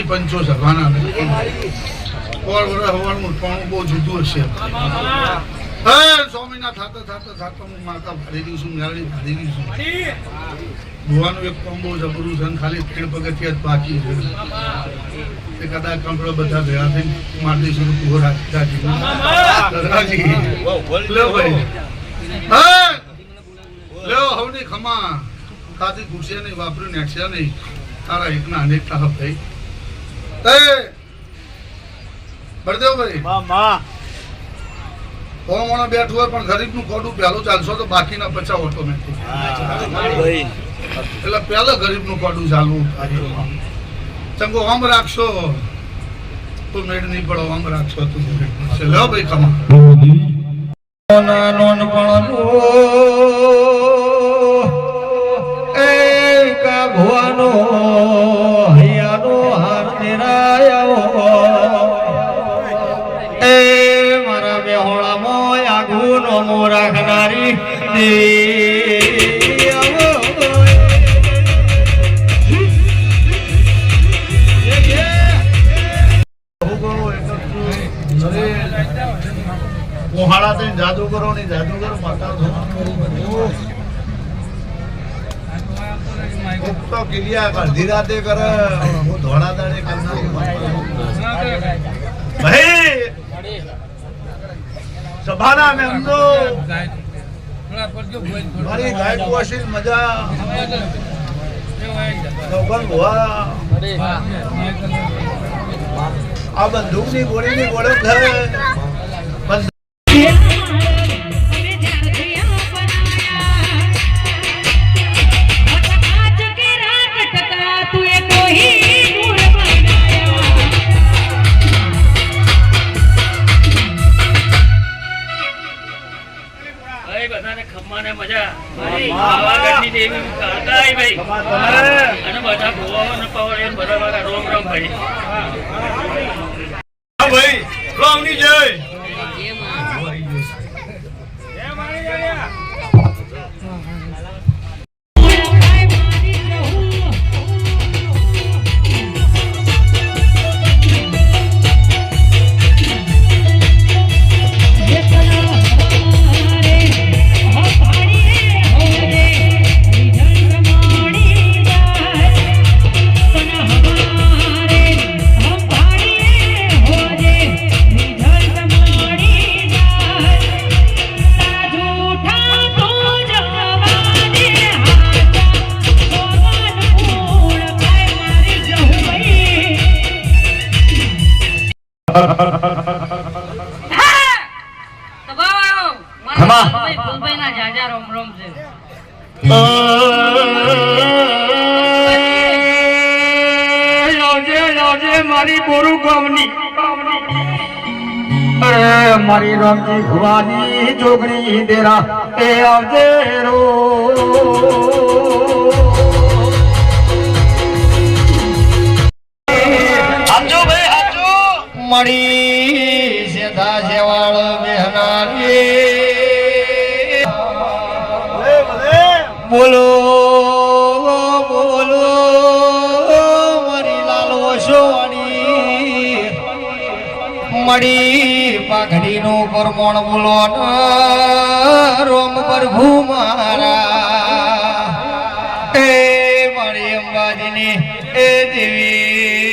पंचो सभाना और हवारનું પણ બહુ જુદું હશે હે સ્વામીના થાતા થાતા થાતા હું માતા ભરી ગઈ છું મેળડી ભરી ગઈ છું ભુવાનું એક કોમ્બો જબરું છે ખાલી 3 પગથિયા જ બાકી છે તે કદાચ કંટ્રોલ બધા ભેગા થઈને મારતી છું તું રાજી રાજી લે ભાઈ હે લ્યો હવની ખમા ખાતી ખુરશી નહીં વાપર્યું નેક્સ્યા નહીં તારા એકના અનેકતા હબ ભાઈ બળદેવ ભાઈ ઓમોણા બેઠું હોય પણ ગરીબનું ખોટું પહેલું ચાલશો તો બાકીના 50 ઓટોમેટિક એટલે પહેલા ગરીબનું ખોટું ચાલવું ચંગો આમ રાખશો તો મેળ નહીં પડો આમ રાખશો તો લો ભાઈ ખમા ભવાનો હૈયાનો હાર એ મારા બેહોળામાં આગું નોમો રાખનારી મોહાળા થઈને જાદુગરો ની જાદુગર માતા તો કિલિયા અડધી રાતે કરે હું ધોળા દાડે ભાઈ સભાના મેમનો મારી ગાય કુવાશી મજા આ બંદૂકની ગોળીની ગોળખ થાય ફૂલભાઈ ના જાજા રોમ રોમ છે. મારી બોરુ ગામની અરે મારી રામજી ભવાની જોગણી દેરા એ આવજે રો હાજો ભાઈ હાજો મળી સેધા સેવાળ બેહનારી બોલો બોલો મારી લાલો શોવાણી મળી પાઘડી નું પરમોણ બોલો રોમ પ્રભુ મારા એ મારી અંબાજીની એ દેવી